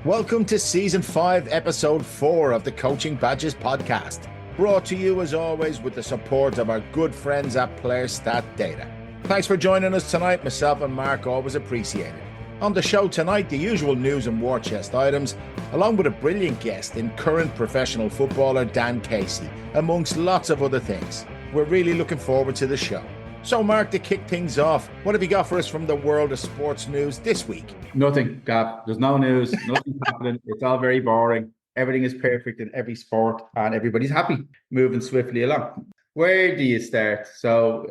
Welcome to Season 5, Episode 4 of the Coaching Badges podcast, brought to you as always with the support of our good friends at PlayerStatData. Thanks for joining us tonight. Myself and Mark always appreciate it. On the show tonight, the usual news and warchest items, along with a brilliant guest in current professional footballer Dan Casey, amongst lots of other things. We're really looking forward to the show. So, Mark, to kick things off, what have you got for us from the world of sports news this week? Nothing, Gav. There's no news. Nothing's happening. It's all very boring. Everything is perfect in every sport, and everybody's happy, moving swiftly along. Where do you start? So,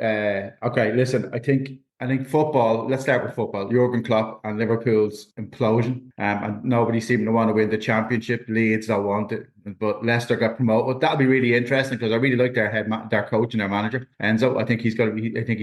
okay, listen. I think football. Let's start with football. Jurgen Klopp and Liverpool's implosion, and nobody seemed to want to win the championship. Leeds don't want it, but Leicester got promoted. That'll be really interesting because I really like their coach and their manager. And so I think he's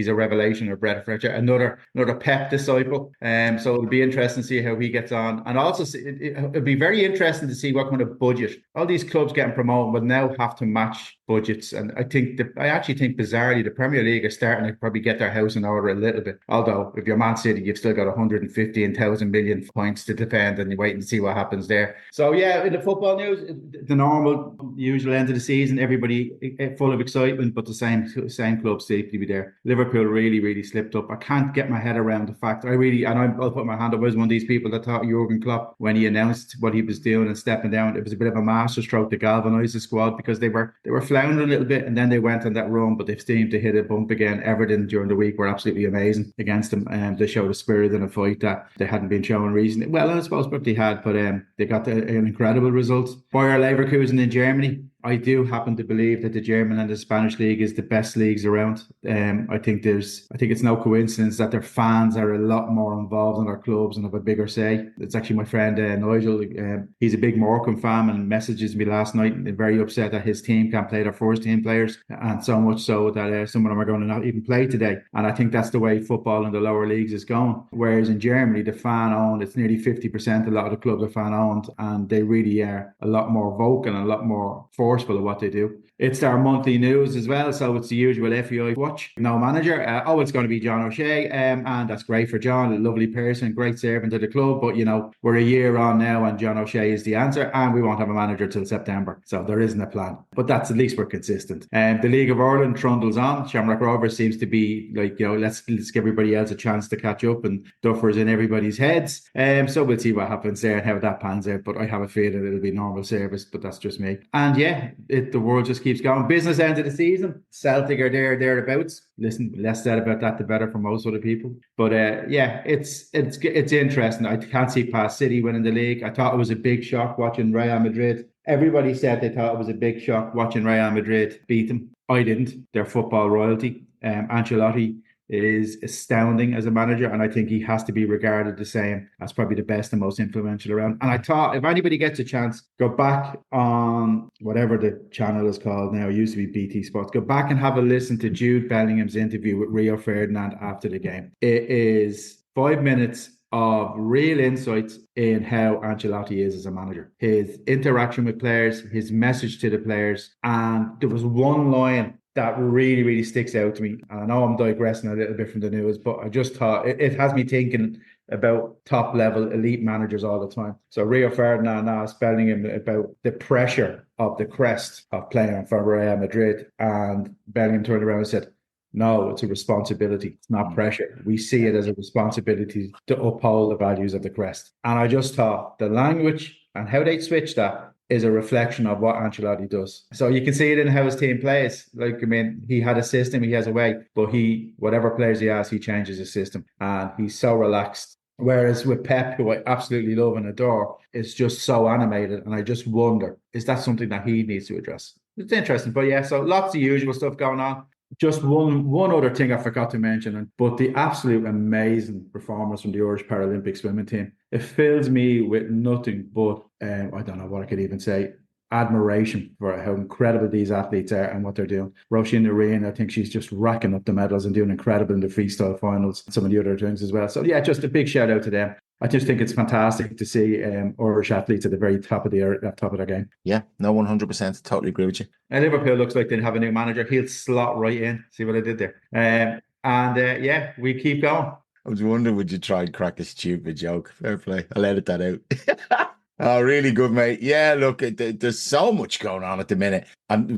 a revelation or breath of fresh air. Another Pep disciple. So it'll be interesting to see how he gets on. And also it'll be very interesting to see what kind of budget all these clubs getting promoted will now have to match budgets. And I actually think bizarrely the Premier League are starting to probably get their house in order a little bit. Although if you're Man City, you've still got 115,000 million points to defend, and you're waiting to see what happens there. So yeah, in the football news, the normal, usual end of the season, everybody full of excitement, but the same clubs seem to be there. Liverpool really slipped up. I can't get my head around the fact. I'll put my hand up. I was one of these people that thought Jurgen Klopp, when he announced what he was doing and stepping down, it was a bit of a masterstroke to galvanise the squad because they were floundering a little bit, and then they went on that run, but they've seemed to hit a bump again. Everton during the week were absolutely amazing against them, and they showed a spirit in a fight that they hadn't been showing recently. Well, I suppose probably had, but they got an incredible result. Bayer Leverkusen in Germany. I do happen to believe that the German and the Spanish league is the best leagues around. I think it's no coincidence that their fans are a lot more involved in their clubs and have a bigger say. It's actually my friend Nigel. He's a big Morecambe fan and messages me last night and very upset that his team can't play their first team players, and so much so that some of them are going to not even play today. And I think that's the way football in the lower leagues is going. Whereas in Germany, the fan owned, it's nearly 50%. A lot of the clubs are fan owned, and they really are a lot more vocal and a lot more forceful of what they do. It's our monthly news as well, so it's the usual FEI watch. No manager. It's going to be John O'Shea, and that's great for John. A lovely person, great servant to the club. But we're a year on now, and John O'Shea is the answer, and we won't have a manager till September, so there isn't a plan. But that's at least we're consistent. The League of Ireland trundles on. Shamrock Rovers seems to be like let's give everybody else a chance to catch up, and Duffer's in everybody's heads. So we'll see what happens there and how that pans out. But I have a feeling it'll be normal service. But that's just me. And yeah, the world just keeps going. Business end of the season. Celtic are thereabouts. Listen, less said about that, the better for most other people. But it's interesting. I can't see past City winning the league. I thought it was a big shock watching Real Madrid. Everybody said they thought it was a big shock watching Real Madrid beat them. I didn't. They're football royalty. Ancelotti is astounding as a manager, and I think he has to be regarded the same as probably the best and most influential around. And I thought if anybody gets a chance, go back on whatever the channel is called now. It used to be BT Sports. Go back and have a listen to Jude Bellingham's interview with Rio Ferdinand after the game. It is 5 minutes of real insights in how Ancelotti is as a manager, his interaction with players, his message to the players. And there was one line that really sticks out to me. And I know I'm digressing a little bit from the news, but I just thought it has me thinking about top level elite managers all the time. So Rio Ferdinand asked Bellingham about the pressure of the crest of playing for Real Madrid, and Bellingham turned around and said, "No, it's a responsibility. It's not pressure. We see it as a responsibility to uphold the values of the crest." And I just thought the language and how they switched that is a reflection of what Ancelotti does. So you can see it in how his team plays. He had a system, he has a way, but whatever players he has, he changes his system, and he's so relaxed. Whereas with Pep, who I absolutely love and adore, is just so animated, and I just wonder, is that something that he needs to address? It's interesting, but yeah, so lots of usual stuff going on. Just one other thing I forgot to mention, but the absolute amazing performance from the Irish Paralympic swimming team. It fills me with nothing but, I don't know what I could even say, admiration for how incredible these athletes are and what they're doing. Roisin Nareen, I think she's just racking up the medals and doing incredible in the freestyle finals and some of the other things as well. So yeah, just a big shout out to them. I just think it's fantastic to see Irish athletes at the very top of their game. Yeah, no, 100%. Totally agree with you. And Liverpool looks like they have a new manager. He'll slot right in. See what I did there? Yeah, we keep going. I was wondering, would you try and crack a stupid joke? Fair play. I'll edit that out. Oh, really good, mate. Yeah, look, there's so much going on at the minute.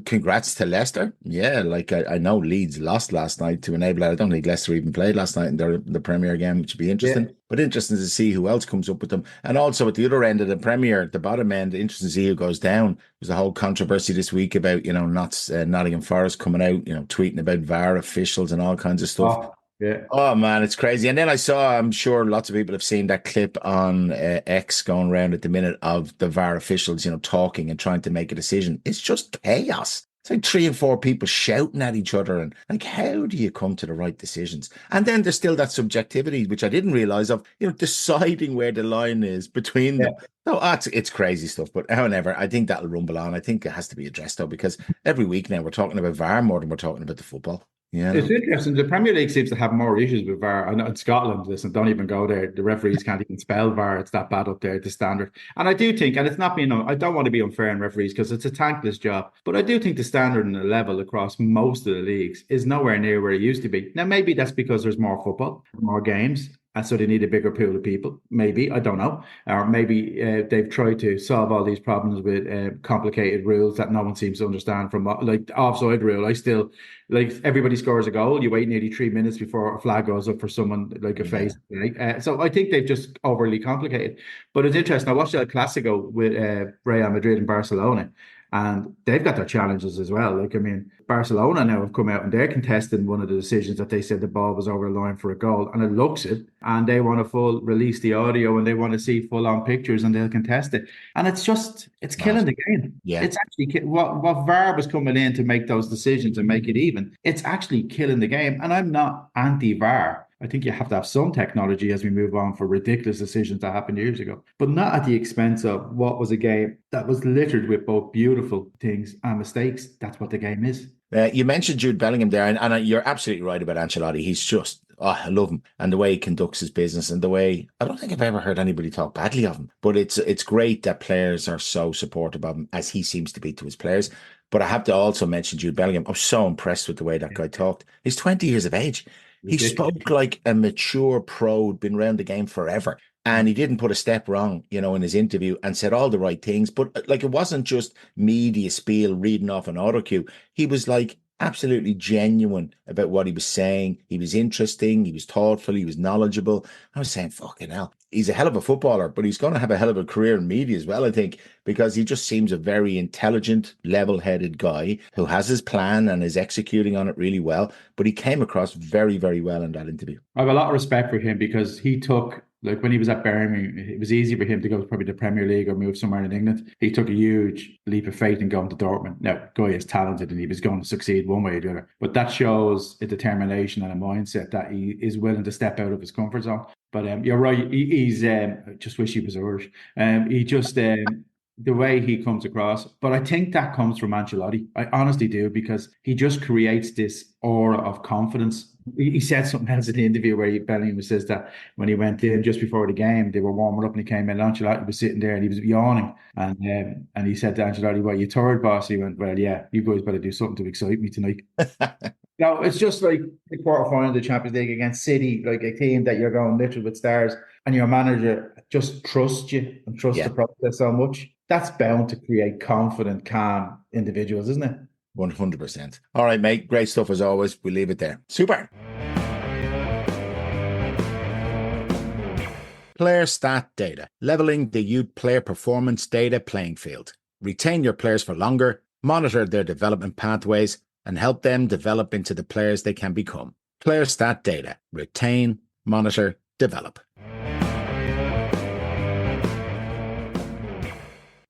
Congrats to Leicester. Yeah, like I know Leeds lost last night to enable that. I don't think Leicester even played last night in the Premier game, which would be Yeah. interesting. But interesting to see who else comes up with them. And also at the other end of the Premier, the bottom end, interesting to see who goes down. There's a whole controversy this week about, not Nottingham Forest coming out, tweeting about VAR officials and all kinds of stuff. Oh, yeah. Oh man, it's crazy. And then I saw, I'm sure lots of people have seen that clip on X going around at the minute of the VAR officials, talking and trying to make a decision. It's just chaos. It's like three and four people shouting at each other. And like, how do you come to the right decisions? And then there's still that subjectivity, which I didn't realize of, deciding where the line is between Yeah. them. No, it's crazy stuff. But however, I think that'll rumble on. I think it has to be addressed though, because every week now we're talking about VAR more than we're talking about the football. It's interesting. The Premier League seems to have more issues with VAR. I know in Scotland, listen, don't even go there. The referees can't even spell VAR. It's that bad up there, the standard. And I do think, and it's not being, I don't want to be unfair on referees because it's a thankless job, but I do think the standard and the level across most of the leagues is nowhere near where it used to be. Now, maybe that's because there's more football, more games. And so they need a bigger pool of people. Maybe, I don't know. Or maybe they've tried to solve all these problems with complicated rules that no one seems to understand from like the offside rule. I still, like everybody scores a goal. You wait nearly 3 minutes before a flag goes up for someone like a face. Right? So I think they've just overly complicated. But it's interesting. I watched El Clasico with Real Madrid and Barcelona. And they've got their challenges as well. Like, I mean, Barcelona now have come out and they're contesting one of the decisions that they said the ball was over the line for a goal, and it looks it. And they want to full release the audio and they want to see full on pictures and they'll contest it. And it's killing the game. Yeah. It's actually what VAR was coming in to make those decisions and make it even. It's actually killing the game. And I'm not anti VAR. I think you have to have some technology as we move on for ridiculous decisions that happened years ago, but not at the expense of what was a game that was littered with both beautiful things and mistakes. That's what the game is. You mentioned Jude Bellingham there, and you're absolutely right about Ancelotti. He's just, I love him. And the way he conducts his business and the way, I don't think I've ever heard anybody talk badly of him, but it's great that players are so supportive of him as he seems to be to his players. But I have to also mention Jude Bellingham. I'm so impressed with the way that guy talked. He's 20 years of age. He spoke like a mature pro who'd been around the game forever. And he didn't put a step wrong, in his interview and said all the right things. But like, it wasn't just media spiel reading off an auto cue. He was like absolutely genuine about what he was saying. He was interesting. He was thoughtful. He was knowledgeable. I was saying, fucking hell, he's a hell of a footballer, but he's going to have a hell of a career in media as well, I think, because he just seems a very intelligent, level-headed guy who has his plan and is executing on it really well. But he came across very, very well in that interview. I have a lot of respect for him because he took, like when he was at Birmingham, it was easy for him to go to probably the Premier League or move somewhere in England. He took a huge leap of faith in going to Dortmund. Now, guy is talented and he was going to succeed one way or the other. But that shows a determination and a mindset that he is willing to step out of his comfort zone. But you're right. He's I just wish he was Irish. He just the way he comes across. But I think that comes from Ancelotti. I honestly do, because he just creates this aura of confidence. He said something else in the interview where Bellingham says that when he went in just before the game, they were warming up and he came in. Ancelotti was sitting there and he was yawning. And he said to Ancelotti, "Well, you tired, boss?" He went, "Well, yeah, you guys better do something to excite me tonight." No, it's just like the quarterfinal of the Champions League against City, like a team that you're going literally with stars, and your manager just trusts you and trusts the process so much. That's bound to create confident, calm individuals, isn't it? 100%. All right, mate. Great stuff as always. We'll leave it there. Super. PlayerStatData, leveling the youth player performance data playing field. Retain your players for longer, monitor their development pathways, and help them develop into the players they can become. PlayerStatData. Retain, monitor, develop.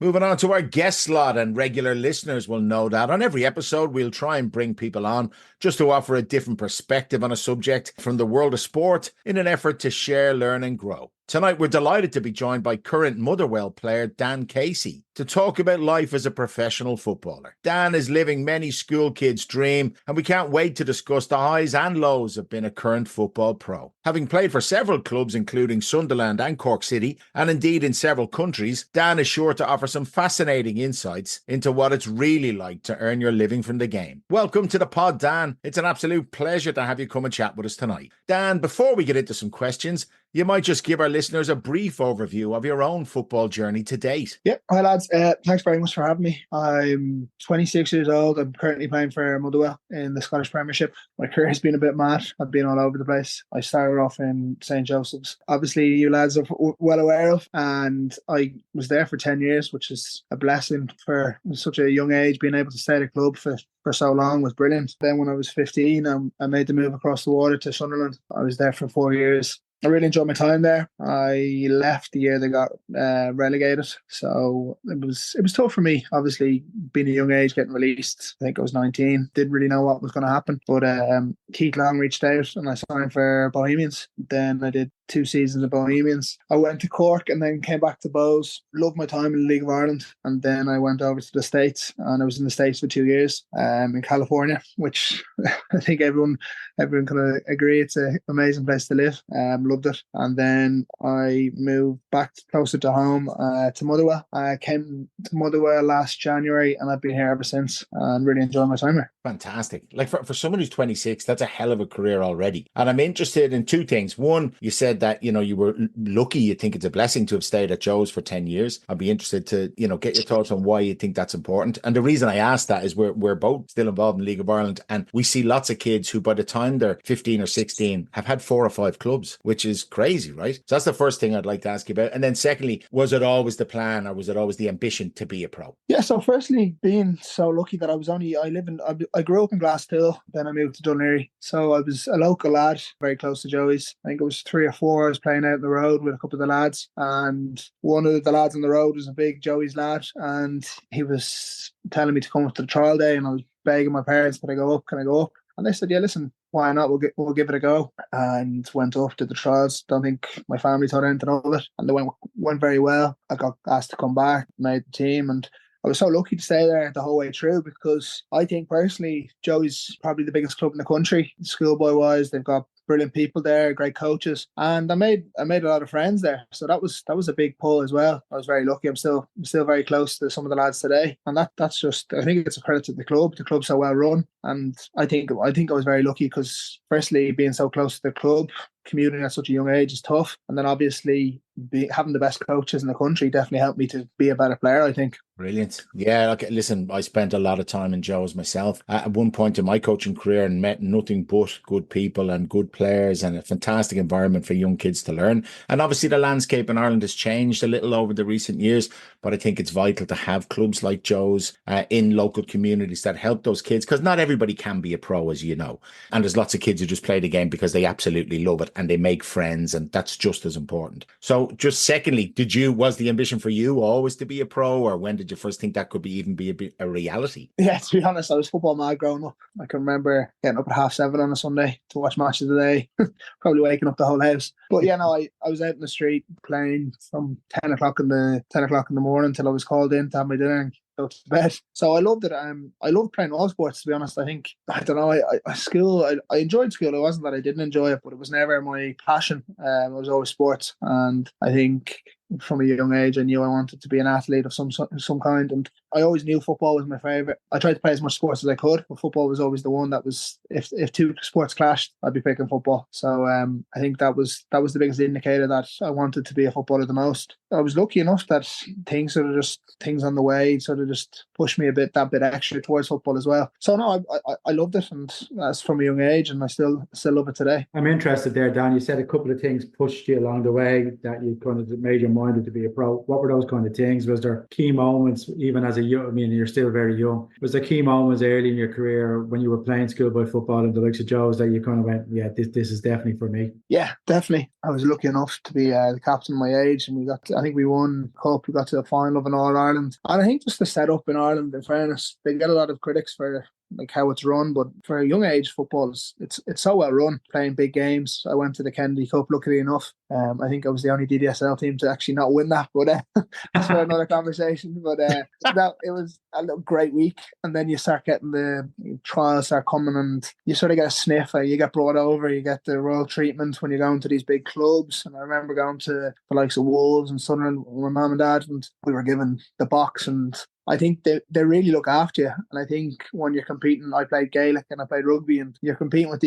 Moving on to our guest slot, and regular listeners will know that on every episode we'll try and bring people on just to offer a different perspective on a subject from the world of sport in an effort to share, learn and grow. Tonight we're delighted to be joined by current Motherwell player Dan Casey to talk about life as a professional footballer. Dan is living many school kids' dream, and we can't wait to discuss the highs and lows of being a current football pro. Having played for several clubs including Sunderland and Cork City, and indeed in several countries, Dan is sure to offer some fascinating insights into what it's really like to earn your living from the game. Welcome to the pod, Dan. It's an absolute pleasure to have you come and chat with us tonight. Dan, before we get into some questions, You might just give our listeners a brief overview of your own football journey to date. Yeah, hi lads. Thanks very much for having me. I'm 26 years old. I'm currently playing for Motherwell in the Scottish Premiership. My career has been a bit mad. I've been all over the place. I started off in St. Joseph's. Obviously, you lads are well aware of, and I was there for 10 years, which is a blessing for such a young age. Being able to stay at a club for so long was brilliant. Then when I was 15, I made the move across the water to Sunderland. I was there for 4 years. I really enjoyed my time there. I left the year they got relegated, so it was tough for me. Obviously, being a young age, getting released. I think I was 19. Didn't really know what was going to happen, but Keith Long reached out and I signed for Bohemians. Then I did 2 seasons of Bohemians. I went to Cork and then came back to Bows. Loved my time in the League of Ireland, and then I went over to the States, and I was in the States for 2 years in California, which I think everyone can agree it's an amazing place to live. Loved it. And then I moved back closer to home to Motherwell. I came to Motherwell last January, and I've been here ever since and really enjoyed my time here. Fantastic. Like for someone who's 26, that's a hell of a career already. And I'm interested in 2 things. One, you said that, you were lucky. You think it's a blessing to have stayed at Joe's for 10 years. I'd be interested to, get your thoughts on why you think that's important. And the reason I asked that is we're both still involved in the League of Ireland, and we see lots of kids who by the time they're 15 or 16 have had 4 or 5 clubs, which is crazy, right? So that's the first thing I'd like to ask you about. And then secondly, was it always the plan, or was it always the ambition to be a pro? Yeah, so firstly, being so lucky that I grew up in Glasshill, then I moved to Dunleary. So I was a local lad, very close to Joey's. I think it was 3 or 4. I was playing out on the road with a couple of the lads, and one of the lads on the road was a big Joey's lad, and he was telling me to come up to the trial day, and I was begging my parents, can I go up? And they said, yeah, listen, why not? We'll give it a go. And went up to the trials. Don't think my family thought anything of it, and they went very well. I got asked to come back, made the team, and I was so lucky to stay there the whole way through, because I think personally, Joey's probably the biggest club in the country, schoolboy wise. They've got brilliant people there, great coaches, and I made a lot of friends there. So that was a big pull as well. I was very lucky. I'm still very close to some of the lads today, and that's just, I think it's a credit to the club. The club's so well run, and I think I was very lucky because firstly, being so close to the club, commuting at such a young age is tough, and then obviously having the best coaches in the country definitely helped me to be a better player, I think. Brilliant. Yeah, okay, listen, I spent a lot of time in Joe's myself at one point in my coaching career, and met nothing but good people and good players, and a fantastic environment for young kids to learn. And obviously the landscape in Ireland has changed a little over the recent years, but I think it's vital to have clubs like Joe's in local communities that help those kids, because not everybody can be a pro, as you know. And there's lots of kids who just play the game because they absolutely love it and they make friends, and that's just as important. So just secondly, was the ambition for you always to be a pro, or when did you first think that could be a reality? Yeah, to be honest, I was football mad growing up. I can remember getting up at 7:30 on a Sunday to watch Match of the Day, probably waking up the whole house. But yeah, no, I was out in the street playing from 10 o'clock in the morning until I was called in to have my dinner and go to bed. So I loved it. I loved playing all sports, to be honest. I don't know, I enjoyed school. It wasn't that I didn't enjoy it, but it was never my passion. It was always sports, and I think from a young age I knew I wanted to be an athlete of some kind, and I always knew football was my favourite. I tried to play as much sports as I could, but football was always the one that was, if 2 sports clashed, I'd be picking football. So I think that was the biggest indicator that I wanted to be a footballer the most. I was lucky enough that things on the way sort of just pushed me that bit extra towards football as well. So no, I loved it, and that's from a young age, and I still love it today. I'm interested there, Dan. You said a couple of things pushed you along the way that you kind of made your mind to be a pro. What were those kind of things? Was there key moments, even as a young, I mean, you're still very young, was there key moments early in your career when you were playing schoolboy football and the likes of Joe's that you kind of went, yeah, this is definitely for me? Yeah, definitely. I was lucky enough to be the captain of my age, and I think we won cup. We got to the final of an All-Ireland, and I think just the setup in Ireland, in fairness, they get a lot of critics for like how it's run, but for a young age, football it's so well run, playing big games. I went to the Kennedy Cup, luckily enough. I think I was the only DDSL team to actually not win that, but that's for another conversation. But it was a great week, and then you start getting the trials start coming, and you sort of get a sniff. You get brought over, you get the royal treatment when you're going to these big clubs. And I remember going to the likes of Wolves and Sunderland with my mum and dad, and we were given the box, and I think they really look after you. And I think when you're competing, I played Gaelic and I played rugby, and you're competing with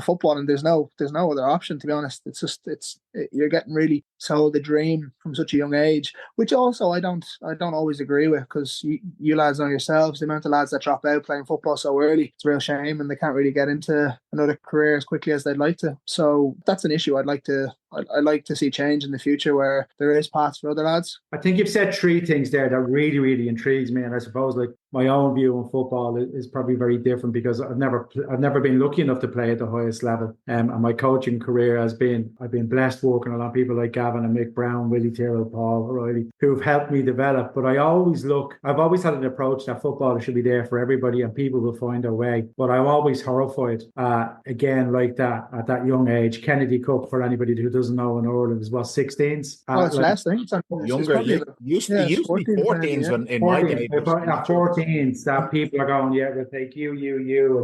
football, and there's no other option, to be honest. It's You're getting really sold the dream from such a young age, which also I don't always agree with, because you lads know yourselves the amount of lads that drop out playing football so early. It's a real shame, and they can't really get into another career as quickly as they'd like to. So that's an issue I'd like to see change in the future, where there is paths for other lads. I think you've said three things there that really, really intrigues me, and I suppose like my own view on football is probably very different, because I've never been lucky enough to play at the highest level, and my coaching career I've been blessed working with a lot of people like Gavin and Mick Brown, Willie Tyrrell, Paul O'Reilly, who've helped me develop. But I've always had an approach that football should be there for everybody and people will find their way. But I'm always horrified, again, like that at that young age. Kennedy Cup, for anybody who doesn't know, in Ireland is what, 16s? It's less, I think. It's Younger. Used to be 14s in my day. 14s that people are going, yeah, we'll take you, and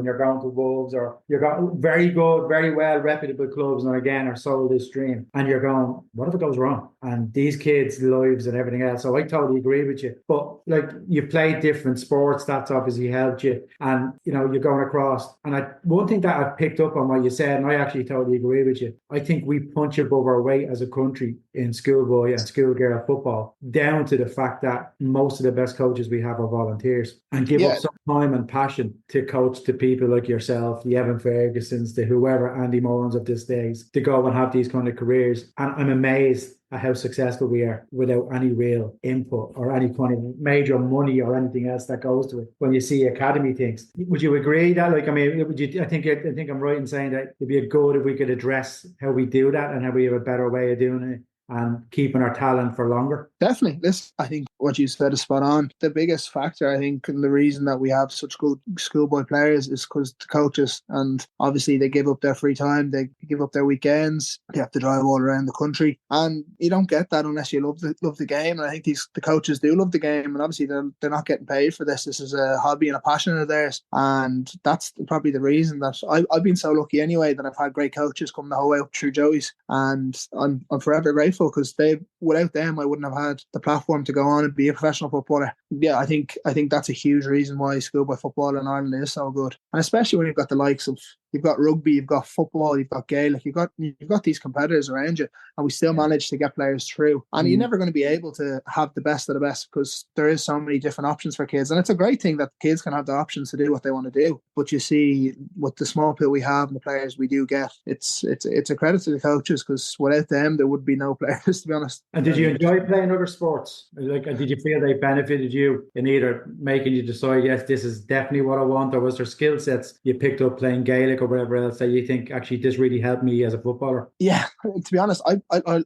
you're going to Wolves, or you're going very good, very well reputable clubs, and again are sold this dream, and you're going, what if it goes wrong? And these kids' lives and everything else. So I totally agree with you. But like, you played different sports, that's obviously helped you, and you're going across. And one thing that I've picked up on what you said, and I actually totally agree with you, I think we punch above our weight as a country in schoolboy and schoolgirl football, down to the fact that most of the best coaches we have are volunteers and give up some time and passion to coach to people like yourself, the Evan Fergusons, the whoever, Andy Morans of this days, to go and have these kind of careers. And I'm amazed at how successful we are without any real input or any kind of major money or anything else that goes to it. When you see academy things, would you agree that, like, I mean, I think I'm right in saying that it'd be good if we could address how we do that and how we have a better way of doing it and keeping our talent for longer? Definitely. I think what you said is spot on. The biggest factor, I think, and the reason that we have such good schoolboy players is because the coaches, and obviously they give up their free time, they give up their weekends, they have to drive all around the country, and you don't get that unless you love the game. And I think the coaches do love the game, and obviously they're not getting paid for this. This is a hobby and a passion of theirs, and that's probably the reason that I've been so lucky anyway, that I've had great coaches come the whole way up through Joey's, and I'm forever grateful, because without them I wouldn't have had the platform to go on and be a professional footballer. Yeah, I think that's a huge reason why schoolboy football in Ireland is so good, and especially when you've got the likes of, you've got rugby, you've got football, you've got Gaelic, you've got these competitors around you, and we still manage to get players through. And you're never going to be able to have the best of the best, because there is so many different options for kids, and it's a great thing that kids can have the options to do what they want to do. But you see, with the small pool we have and the players we do get, it's a credit to the coaches, because without them there would be no players, to be honest. And did you enjoy playing other sports? Like, did you feel they benefited you in either making you decide, yes, this is definitely what I want, or was there skill sets you picked up playing Gaelic or whatever else that you think, actually, this really helped me as a footballer? Yeah, to be honest, I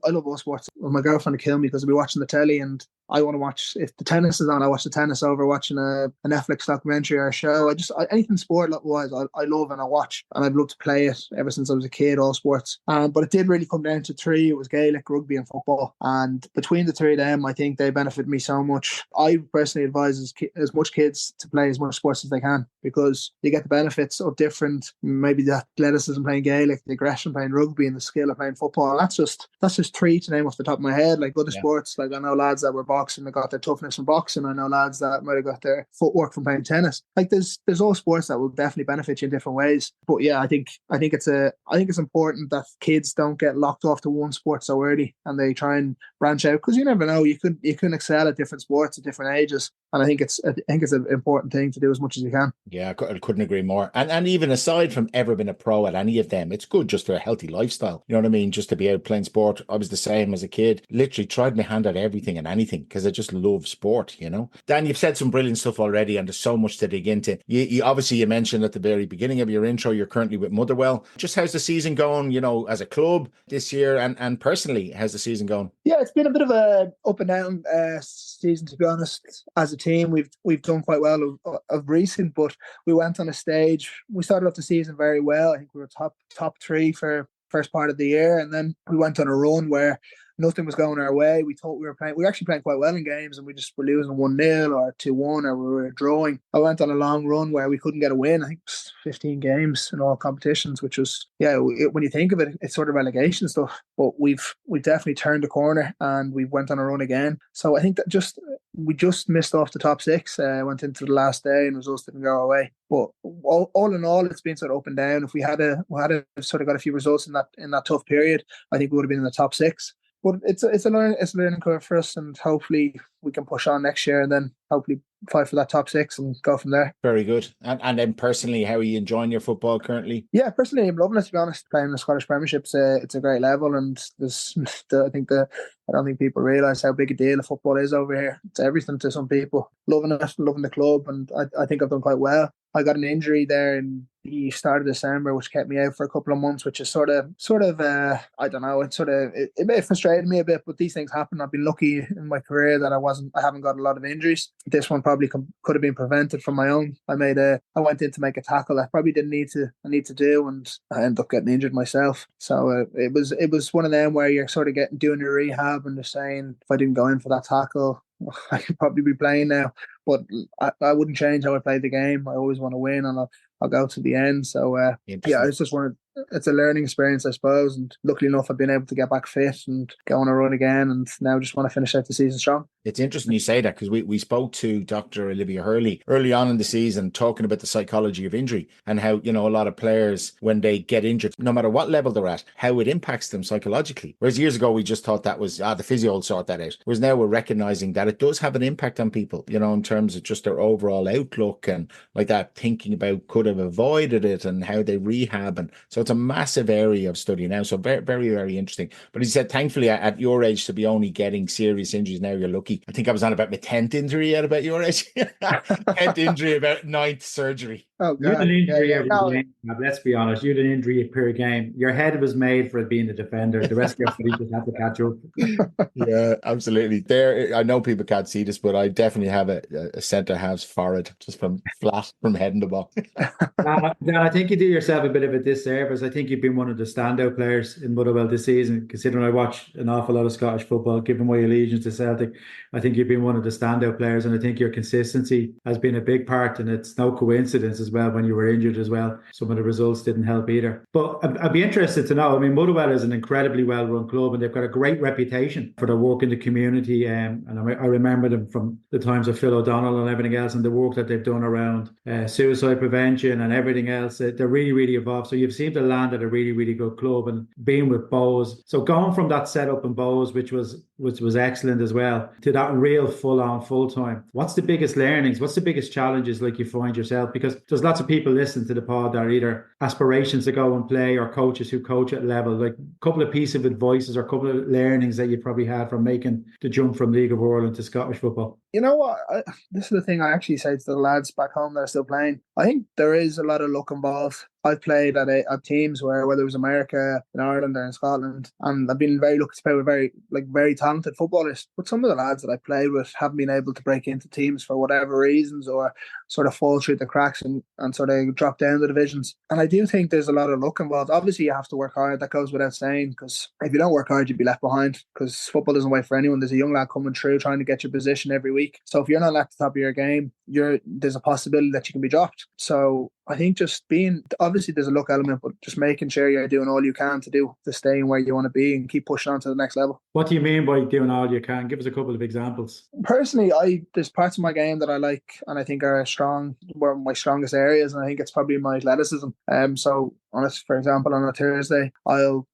love all sports. Well, my girlfriend would kill me because I'll be watching the telly, and I want to watch, if the tennis is on, I watch the tennis over watching a Netflix documentary or a show. Anything sport wise, I love and I watch, and I've loved to play it ever since I was a kid, all sports. But it did really come down to three. It was Gaelic, rugby and football. And between the three of them, I think they benefit me so much. I personally advise as much kids to play as much sports as they can, because you get the benefits of different, maybe the athleticism playing Gaelic, the aggression playing rugby, and the skill of playing football. And that's just three to name off the top of my head. Like other sports, like I know lads that were boxing, they got their toughness from boxing. I know lads that might have got their footwork from playing tennis. Like there's all sports that will definitely benefit you in different ways. But yeah, I think it's important that kids don't get locked off to one sport so early, and they try and branch out, because you never know, you can excel at different sports at different ages. And I think it's an important thing to do as much as you can. Yeah, I couldn't agree more. And even aside from ever being a pro at any of them, it's good just for a healthy lifestyle. You know what I mean? Just to be out playing sport. I was the same as a kid. Literally tried my hand at everything and anything, because I just love sport, you know. Dan, you've said some brilliant stuff already, and there's so much to dig into. You obviously, you mentioned at the very beginning of your intro, you're currently with Motherwell. Just how's the season going, you know, as a club this year, and personally, how's the season going? Yeah, it's been a bit of a up and down season, to be honest. As a team, we've done quite well of recent, but we went on a stage. We started off the season very well. I think we were top three for first part of the year, and then we went on a run where nothing was going our way. We thought we were actually playing quite well in games, and we just were losing 1-0 or 2-1, or we were drawing. I went on a long run where we couldn't get a win. I think it was 15 games in all competitions, which was, when you think of it, it's sort of relegation stuff. But we've definitely turned the corner, and we went on a run again. So I think that just we just missed off the top six. Went into the last day and results didn't go away. But all in all, it's been sort of up and down. If we had sort of got a few results in that tough period, I think we would have been in the top six. But it's a learning curve for us, and hopefully we can push on next year and then hopefully fight for that top six and go from there. Very good. And then personally, how are you enjoying your football currently? Yeah, personally, I'm loving it, to be honest. Playing the Scottish Premiership, it's a great level, and I don't think people realise how big a deal football is over here. It's everything to some people. Loving it, loving the club, and I think I've done quite well. I got an injury there in the start of December, which kept me out for a couple of months, which is sort of I don't know. It frustrated me a bit, but these things happen. I've been lucky in my career that I haven't got a lot of injuries. This one probably could have been prevented from my own. I went in to make a tackle I probably didn't need to do, and I ended up getting injured myself. So it was one of them where you're sort of doing your rehab and just saying, if I didn't go in for that tackle, I could probably be playing now. But I wouldn't change how I played the game. I always want to win, and I'll go to the end. So it's a learning experience, I suppose. And luckily enough, I've been able to get back fit and go on a run again, and now just want to finish out the season strong. It's interesting you say that, because we spoke to Dr. Olivia Hurley early on in the season talking about the psychology of injury and how, a lot of players, when they get injured, no matter what level they're at, how it impacts them psychologically. Whereas years ago, we just thought that was, the physio will sort that out. Whereas now we're recognizing that it does have an impact on people, in terms of just their overall outlook and like that, thinking about could have avoided it and how they rehab. And so it's a massive area of study now. So very, very, very interesting. But he said, thankfully, at your age, to be only getting serious injuries now, you're lucky. I think I was on about my 10th injury at about your age. 10th injury, about 9th surgery. Oh, God. You had an injury every No. game. Let's be honest. You had an injury per game. Your head was made for being the defender. The rest of your body just had to catch up. Yeah, absolutely. I know people can't see this, but I definitely have a centre half's forehead just from heading the ball. Dan, I think you do yourself a bit of a disservice. I think you've been one of the standout players in Motherwell this season, considering I watch an awful lot of Scottish football, given my allegiance to Celtic. I think you've been one of the standout players, and I think your consistency has been a big part, and it's no coincidence as well when you were injured as well. Some of the results didn't help either. But I'd be interested to know, Motherwell is an incredibly well-run club, and they've got a great reputation for their work in the community. And I remember them from the times of Phil O'Donnell and everything else, and the work that they've done around suicide prevention and everything else. They're really, really involved. So you've seemed to land at a really, really good club, and being with Bowes. So going from that setup in Bowes, which was excellent as well, to that real full-on, full-time. What's the biggest learnings? What's the biggest challenges like you find yourself? Because there's lots of people listening to the pod that are either aspirations to go and play or coaches who coach at level. Like a couple of pieces of advices or a couple of learnings that you probably had from making the jump from League of Ireland to Scottish football. You know what? This is the thing I actually say to the lads back home that are still playing. I think there is a lot of luck involved. I've played at teams where, whether it was America, in Ireland or in Scotland, and I've been very lucky to play with very talented footballers. But some of the lads that I played with haven't been able to break into teams for whatever reasons, or sort of fall through the cracks and sort of drop down the divisions. And I do think there's a lot of luck involved. Obviously, you have to work hard. That goes without saying, because if you don't work hard, you'd be left behind, because football doesn't wait for anyone. There's a young lad coming through trying to get your position every week. So if you're not at the top of your game, there's a possibility that you can be dropped. So I think just obviously there's a luck element, but just making sure you're doing all you can to stay in where you want to be and keep pushing on to the next level. What do you mean by doing all you can? Give us a couple of examples. Personally, there's parts of my game that I like and I think are were my strongest areas, and I think it's probably my athleticism. So for example, on a Thursday, I'll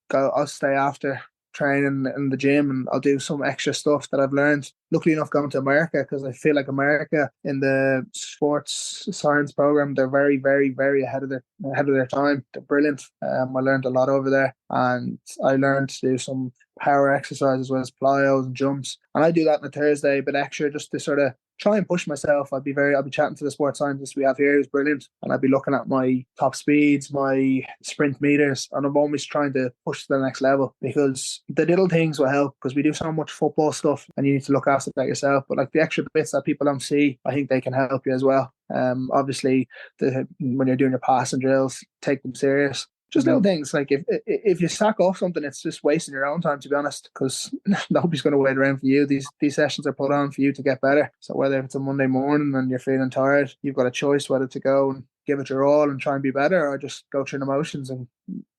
stay after training in the gym and I'll do some extra stuff that I've learned. Luckily enough, going to America, because I feel like America in the sports science program, they're very, very, very ahead of their time. They're brilliant. I learned a lot over there, and I learned to do some power exercises as well as plyos and jumps. And I do that on a Thursday, but extra just to sort of try and push myself. I'll be chatting to the sports scientist we have here, who's brilliant, and I'll be looking at my top speeds, my sprint meters, and I'm always trying to push to the next level, because the little things will help, because we do so much football stuff and you need to look after that yourself, but like the extra bits that people don't see, I think they can help you as well. Obviously when you're doing your passing drills, take them serious. Just little things, like if you sack off something, it's just wasting your own time, to be honest, because nobody's going to wait around for you. These sessions are put on for you to get better. So whether it's a Monday morning and you're feeling tired, you've got a choice whether to go and give it your all and try and be better, or just go through the motions and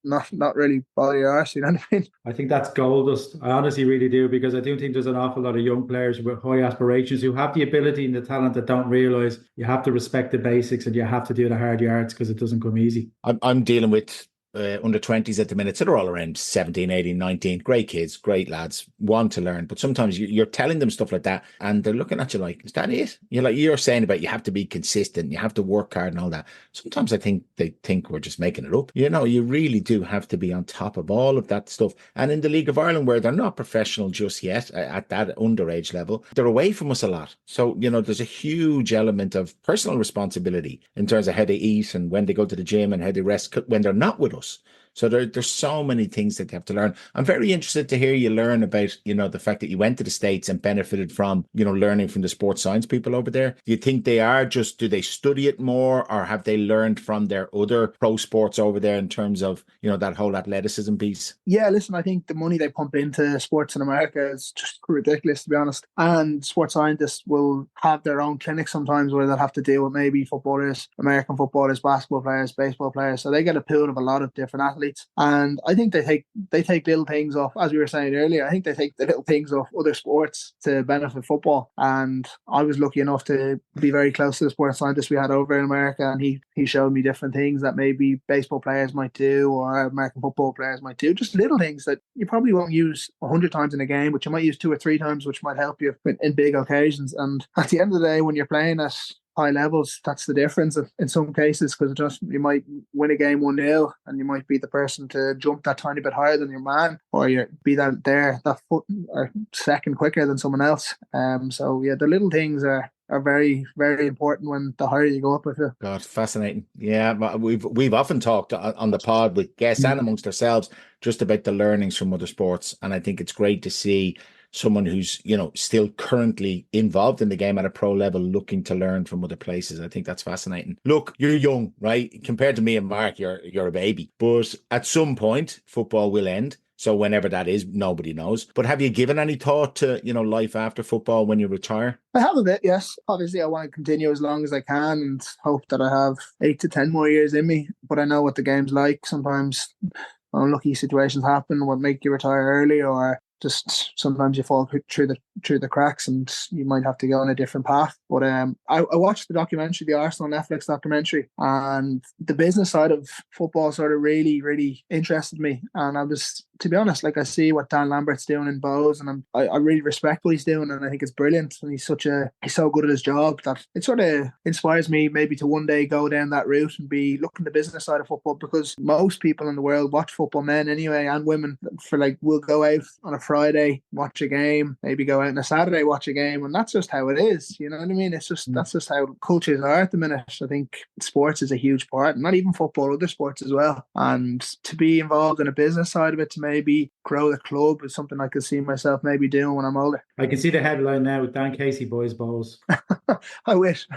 not really bother your arse, you know what I mean? I think that's gold dust. I honestly really do, because I do think there's an awful lot of young players with high aspirations who have the ability and the talent that don't realise you have to respect the basics and you have to do the hard yards, because it doesn't come easy. I'm dealing with under 20s at the minute, so they're all around 17, 18, 19. Great kids, great lads, want to learn. But sometimes you're telling them stuff like that and they're looking at you like, is that it? You're saying about you have to be consistent, you have to work hard and all that. Sometimes I think they think we're just making it up. You really do have to be on top of all of that stuff. And in the League of Ireland, where they're not professional just yet at that underage level, they're away from us a lot. So, there's a huge element of personal responsibility in terms of how they eat and when they go to the gym and how they rest when they're not with us. So there's so many things that you have to learn. I'm very interested to hear you learn about, the fact that you went to the States and benefited from, learning from the sports science people over there. Do you think do they study it more, or have they learned from their other pro sports over there in terms of, that whole athleticism piece? Yeah, listen, I think the money they pump into sports in America is just ridiculous, to be honest. And sports scientists will have their own clinics sometimes where they'll have to deal with maybe footballers, American footballers, basketball players, baseball players. So they get a pool of a lot of different athletes. And I think they take little things off, as we were saying earlier. I think they take the little things off other sports to benefit football. And I was lucky enough to be very close to the sports scientist we had over in America, and he showed me different things that maybe baseball players might do or American football players might do. Just little things that you probably won't use 100 times in a game, but you might use 2 or 3 times, which might help you in big occasions. And at the end of the day, when you're playing at high levels, that's the difference in some cases, because you might win a game 1-0 and you might be the person to jump that tiny bit higher than your man, or you be that foot or second quicker than someone else. So yeah, the little things are very, very important when the higher you go up with it. God, fascinating. Yeah, but we've often talked on the pod with guests and amongst ourselves just about the learnings from other sports, and I think it's great to see someone who's still currently involved in the game at a pro level looking to learn from other places. I think that's fascinating. Look, you're young, right? Compared to me and Mark, you're a baby, but at some point football will end. So whenever that is, nobody knows. But have you given any thought to, life after football when you retire? I have a bit, yes. Obviously, I want to continue as long as I can and hope that I have 8 to 10 more years in me. But I know what the game's like. Sometimes unlucky situations happen what make you retire early, or just sometimes you fall through the cracks and you might have to go on a different path. But I watched the documentary, the Arsenal Netflix documentary, and the business side of football sort of really, really interested me. And I was, to be honest, I see what Dan Lambert's doing in Bowes, and I really respect what he's doing, and I think it's brilliant. And he's so good at his job that it sort of inspires me maybe to one day go down that route and be looking the business side of football, because most people in the world watch football, men anyway and women, we'll go out on a Friday, watch a game, maybe go out on a Saturday, watch a game, and that's just how it is. You know what I mean? It's just that's just how cultures are at the minute. I think sports is a huge part, not even football, other sports as well. And to be involved in a business side of it, to maybe grow the club, is something I could see myself maybe doing when I'm older. I can see the headline now with Dan Casey Boys Bowls. I wish.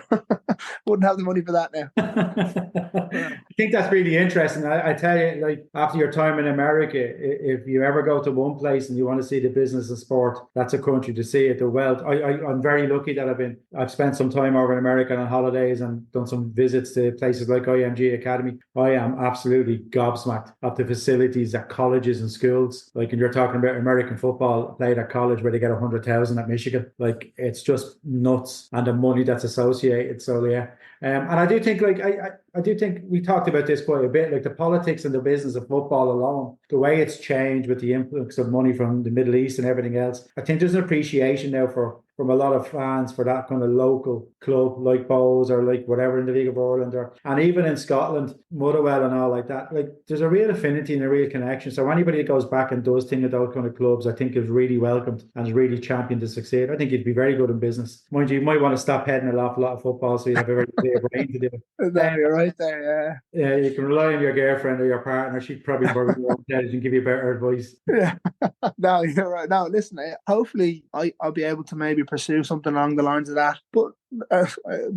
Wouldn't have the money for that now. I think that's really interesting. I tell you, after your time in America, if you ever go to one place and you want to see the business of sport, that's a country to see it. The wealth. I'm very lucky that I've spent some time over in America on holidays and done some visits to places like IMG Academy. I am absolutely gobsmacked at the facilities at colleges and schools. Like, and you're talking about American football played at college where they get 100,000 at Michigan. Like, it's just nuts, and the money that's associated. So yeah. And I do think, I do think we talked about this quite a bit, the politics and the business of football alone, the way it's changed with the influx of money from the Middle East and everything else. I think there's an appreciation now from a lot of fans for that kind of local club like Bowes or whatever in the League of Ireland, and even in Scotland, Motherwell and all like that. There's a real affinity and a real connection. So anybody that goes back and does things at those kind of clubs, I think is really welcomed and is really championed to succeed. I think you'd be very good in business. Mind you might want to stop heading an awful lot of football so you have a very clear brain to do it. You're right there, yeah. Yeah, you can rely on your girlfriend or your partner. She'd probably be more intelligent and give you better advice. Yeah. No, you're right. No, listen, hopefully I'll be able to maybe pursue something along the lines of that. But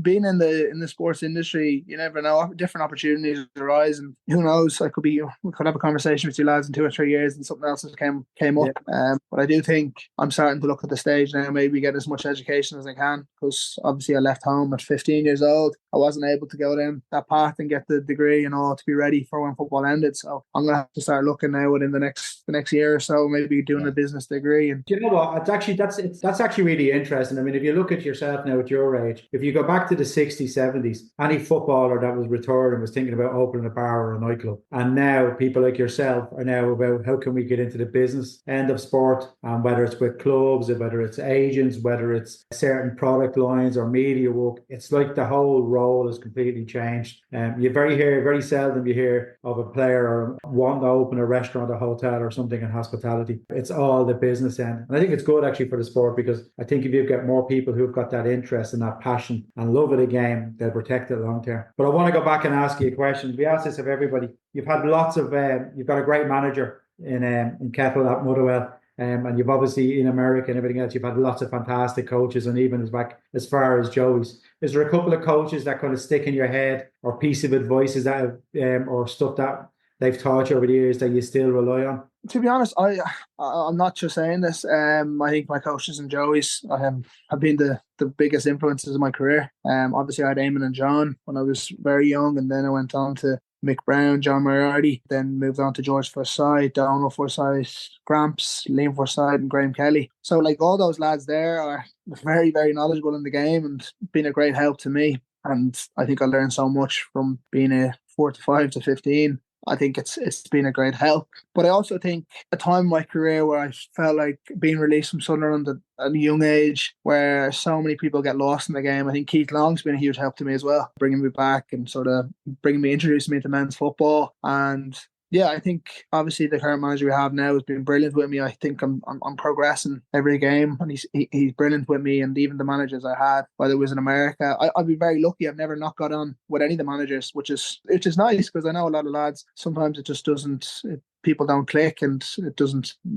being in the sports industry, you never know. Different opportunities arise, and who knows? We could have a conversation with you lads in 2 or 3 years, and something else has came up. But I do think I'm starting to look at the stage now. Maybe get as much education as I can, because obviously I left home at 15 years old. I wasn't able to go down that path and get the degree and all to be ready for when football ended. So I'm gonna have to start looking now within the next year or so, maybe doing a business degree. And do you know what? That's actually really interesting. I mean, if you look at yourself now at your age, if you go back to the 60s, 70s, any footballer that was retired and was thinking about opening a bar or a nightclub, and now people like yourself are now about how can we get into the business end of sport, and whether it's with clubs, or whether it's agents, whether it's certain product lines or media work, it's like the whole role has completely changed. Very seldom you hear of a player or wanting to open a restaurant, a hotel, or something in hospitality. It's all the business end, and I think it's good actually for the sport, because I think if you get more people who've got that interest and that passion and love of the game, they'll protect it long term. But I want to go back and ask you a question. We ask this of everybody. You've had lots of, you've got a great manager in Kettle at Motherwell. And you've obviously in America and everything else, you've had lots of fantastic coaches, and even as far as Joey's. Is there a couple of coaches that kind of stick in your head, or piece of advice that or stuff that they've taught you over the years that you still rely on? To be honest, I'm not just saying this. I think my coaches and Joey's have been the biggest influences of my career. Obviously I had Eamon and John when I was very young, and then I went on to Mick Brown, John Moriarty, then moved on to George Forsyth, Donald Forsyth, Gramps, Liam Forsyth, and Graham Kelly. So like all those lads there are very, very knowledgeable in the game and been a great help to me. And I think I learned so much from being a 45 to 15. I think it's been a great help. But I also think a time in my career where I felt like being released from Sunderland at a young age, where so many people get lost in the game. I think Keith Long's been a huge help to me as well, bringing me back and sort of introducing me to men's football. And yeah, I think obviously the current manager we have now has been brilliant with me. I think I'm progressing every game, and he's brilliant with me. And even the managers I had, whether it was in America, I've been very lucky. I've never not got on with any of the managers, which is nice, because I know a lot of lads sometimes it just doesn't. People don't click, and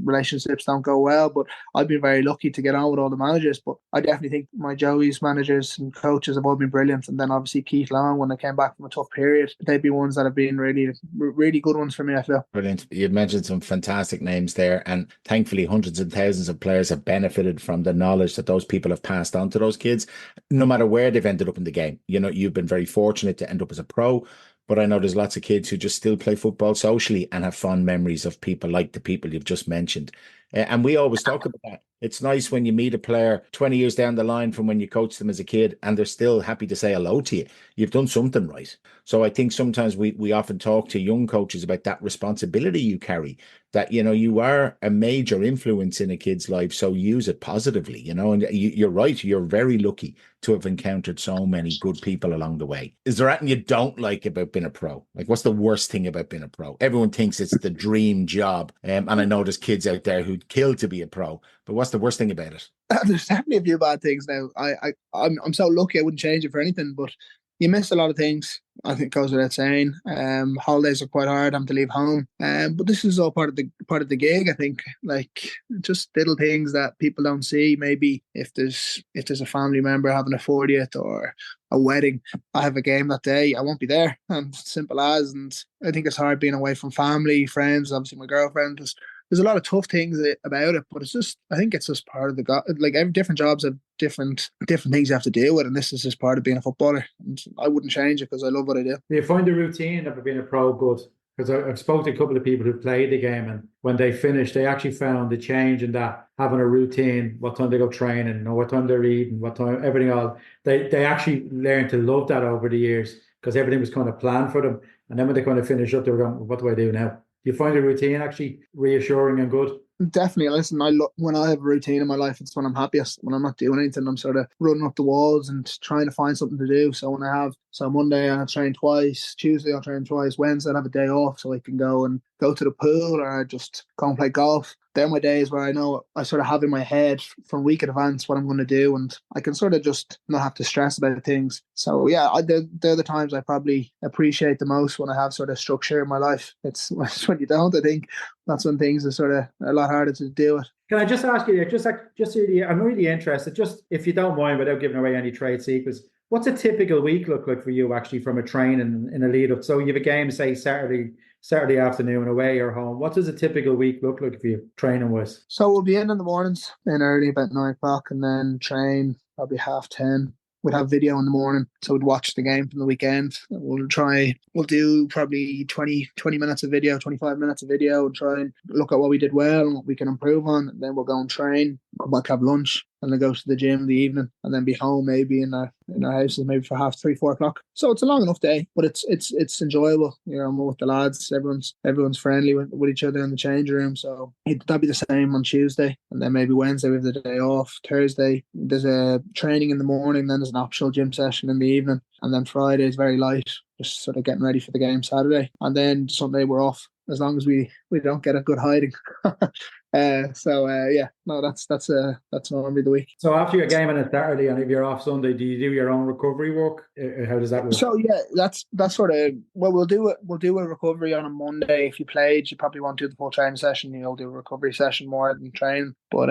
relationships don't go well. But I've been very lucky to get on with all the managers. But I definitely think my Joey's managers and coaches have all been brilliant. And then obviously Keith Long, when I came back from a tough period, they'd be ones that have been really, really good ones for me, I feel. Brilliant. You've mentioned some fantastic names there, and thankfully hundreds and thousands of players have benefited from the knowledge that those people have passed on to those kids, no matter where they've ended up in the game. You know, you've been very fortunate to end up as a pro, but I know there's lots of kids who just still play football socially and have fond memories of people like the people you've just mentioned. And we always talk about that. It's nice when you meet a player 20 years down the line from when you coached them as a kid, and they're still happy to say hello to you. You've done something right. So I think sometimes we often talk to young coaches about that responsibility you carry, that, you know, you are a major influence in a kid's life. So use it positively, you know, and you're right. You're very lucky to have encountered so many good people along the way. Is there anything you don't like about being a pro? Like, what's the worst thing about being a pro? Everyone thinks it's the dream job. And I know there's kids out there who'd kill to be a pro, but what's the worst thing about it? There's definitely a few bad things now. I'm so lucky I wouldn't change it for anything, but you miss a lot of things. I think goes without saying. Holidays are quite hard. I'm to leave home. But this is all part of the gig. I think, like, just little things that people don't see. Maybe if there's a family member having a 40th or a wedding, I have a game that day, I won't be there. And simple as. And I think it's hard being away from family, friends. Obviously, my girlfriend. There's a lot of tough things about it, but I think it's just part of every different jobs have different things you have to deal with, and this is just part of being a footballer. And I wouldn't change it because I love what I do. Do you find the routine of being a pro good? Because I've spoken to a couple of people who played the game, and when they finished, they actually found the change in that, having a routine, what time they go training, or what time they're eating, what time, everything all. They actually learned to love that over the years, because everything was kind of planned for them. And then when they kind of finish up, they were going, what do I do now? Do you find the routine actually reassuring and good? Definitely. Listen, when I have a routine in my life, it's when I'm happiest. When I'm not doing anything, I'm sort of running up the walls and trying to find something to do. So when I have So Monday I'll train twice, Tuesday I'll train twice, Wednesday I'll have a day off so I can go to the pool or just go and play golf. They're my days where I know I sort of have in my head from week in advance what I'm going to do, and I can sort of just not have to stress about things. So yeah, they're the times I probably appreciate the most, when I have sort of structure in my life. It's when you don't, I think that's when things are sort of a lot harder to deal with. Can I just ask you, I'm really interested, just if you don't mind, without giving away any trade secrets, what's a typical week look like for you actually from a training in a lead up? So you have a game, say Saturday afternoon away or home. What does a typical week look like for you training wise? So we'll be in the mornings, in early about 9 o'clock, and then train probably 10:30. We'd have video in the morning, so we'd watch the game from the weekend. We'll do probably 20 minutes of video, 25 minutes of video, and try and look at what we did well and what we can improve on. And then we'll go and train, come back, have lunch, and then go to the gym in the evening, and then be home maybe in our houses maybe for 3, 4 o'clock. So it's a long enough day, but it's enjoyable. I'm with the lads. Everyone's friendly with each other in the change room. So that'll be the same on Tuesday, and then maybe Wednesday we have the day off. Thursday there's a training in the morning, then there's an optional gym session in the evening, and then Friday is very light, just sort of getting ready for the game Saturday, and then Sunday we're off as long as we don't get a good hiding. Yeah, no, that's normally the week. So after your game on a Saturday, and if you're off Sunday, do you do your own recovery work? How does that work? So yeah, that's sort of we'll do it. We'll do a recovery on a Monday. If you played, you probably won't do the full training session. You'll do a recovery session more than training. But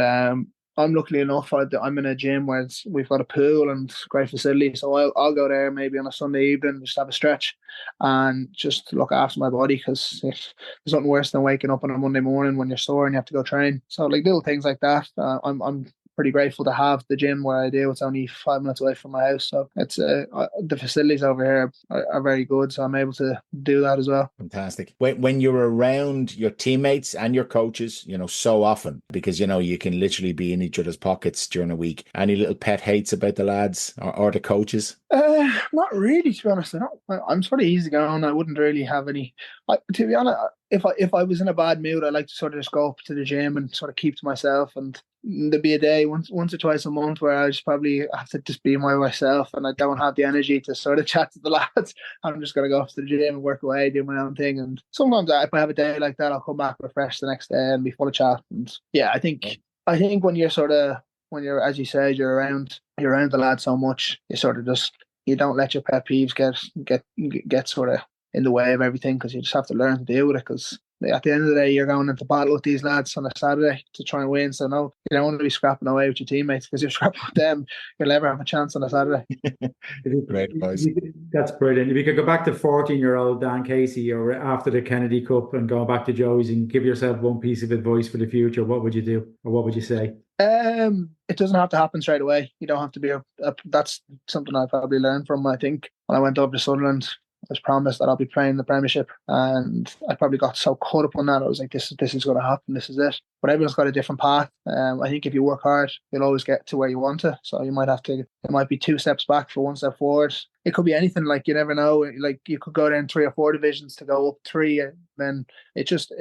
I'm luckily enough, I'm in a gym where we've got a pool and great facility, so I'll go there maybe on a Sunday evening, just have a stretch and just look after my body, because there's nothing worse than waking up on a Monday morning when you're sore and you have to go train. So like little things like that, I'm pretty grateful to have the gym where I do. It's only 5 minutes away from my house, so it's the facilities over here are very good, so I'm able to do that as well. Fantastic. When you're around your teammates and your coaches, so often, because you can literally be in each other's pockets during a week, any little pet hates about the lads or the coaches? Not really, to be honest. I'm sort of easygoing. I wouldn't really have any. To be honest, if I was in a bad mood, I like to sort of just go up to the gym and sort of keep to myself. And there'd be a day once or twice a month where I just probably have to just be myself, and I don't have the energy to sort of chat to the lads. I'm just gonna go off to the gym and work away, do my own thing. And sometimes if I have a day like that, I'll come back refreshed the next day and be full of chat. And yeah, I think when you're, as you said, you're around the lads so much, you don't let your pet peeves get sort of in the way of everything, because you just have to learn to deal with it. Because at the end of the day, you're going into battle with these lads on a Saturday to try and win. So no, you don't want to be scrapping away with your teammates, because if you're scrapping with them, you'll never have a chance on a Saturday. Great advice. That's brilliant. If you could go back to 14-year-old Dan Casey, or after the Kennedy Cup, and go back to Joey's and give yourself one piece of advice for the future, what would you do, or what would you say? It doesn't have to happen straight away. You don't have to be that's something I probably learned from, I think, when I went over to Sunderland. I was promised that I'll be playing the Premiership, and I probably got so caught up on that. I was like, this is going to happen. This is it. But everyone's got a different path. I think if you work hard, you'll always get to where you want to. So you might it might be 2 steps back for 1 step forward. It could be anything. Like, you never know. Like, you could go down 3 or 4 divisions to go up 3. And then you just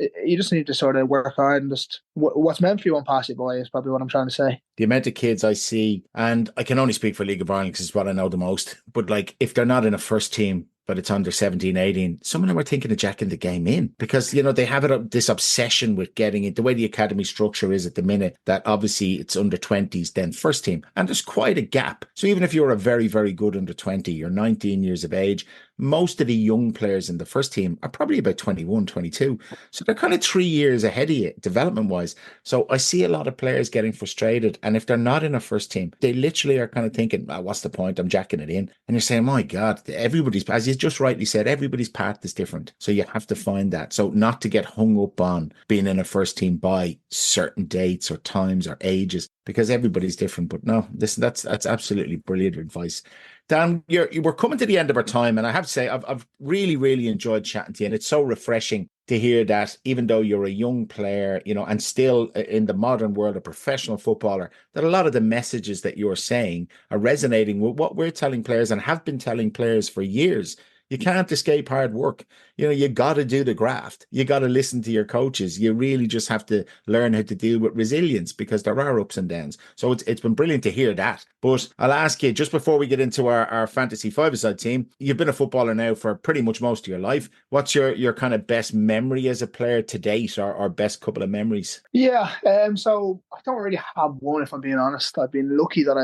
need to sort of work hard, and just what's meant for you won't pass you by, is probably what I'm trying to say. The amount of kids I see, and I can only speak for League of Ireland because it's what I know the most, but like, if they're not in a first team, but it's under 17, 18, some of them are thinking of jacking the game in, because, they have this obsession with getting it, the way the academy structure is at the minute, that obviously it's under 20s, then first team. And there's quite a gap. So even if you're a very, very good under 20, you're 19 years of age, most of the young players in the first team are probably about 21, 22. So they're kind of 3 years ahead of you development wise. So I see a lot of players getting frustrated. And if they're not in a first team, they literally are kind of thinking, what's the point? I'm jacking it in. And you're saying, my God, everybody's, as you just rightly said, everybody's path is different. So you have to find that. So not to get hung up on being in a first team by certain dates or times or ages, because everybody's different. But no, that's absolutely brilliant advice. Dan, we're coming to the end of our time, and I have to say I've really, really enjoyed chatting to you, and it's so refreshing to hear that even though you're a young player, and still in the modern world, a professional footballer, that a lot of the messages that you're saying are resonating with what we're telling players and have been telling players for years. You can't escape hard work. you got to do the graft. You got to listen to your coaches. You really just have to learn how to deal with resilience, because there are ups and downs. So it's been brilliant to hear that. But I'll ask you, just before we get into our fantasy five-a-side team, you've been a footballer now for pretty much most of your life. What's your kind of best memory as a player to date, or best couple of memories? Yeah, so I don't really have one, if I'm being honest. I've been lucky that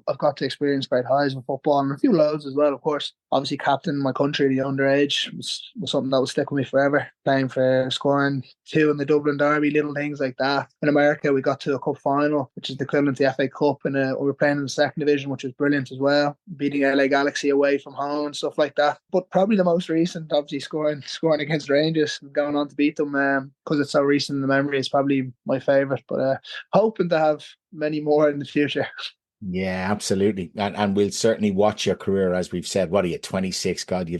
I've got to experience great highs in football, and a few lows as well, of course. Obviously, captain my country at the underage was something that will stick with me forever. Playing for, scoring 2 in the Dublin Derby, little things like that. In America, we got to a cup final, which is the equivalent to the FA Cup, and we were playing in the second division, which was brilliant as well. Beating LA Galaxy away from home and stuff like that. But probably the most recent, obviously scoring against Rangers and going on to beat them, because it's so recent in the memory, is probably my favourite. But hoping to have many more in the future. Yeah, absolutely. And we'll certainly watch your career, as we've said. What are you, 26? God,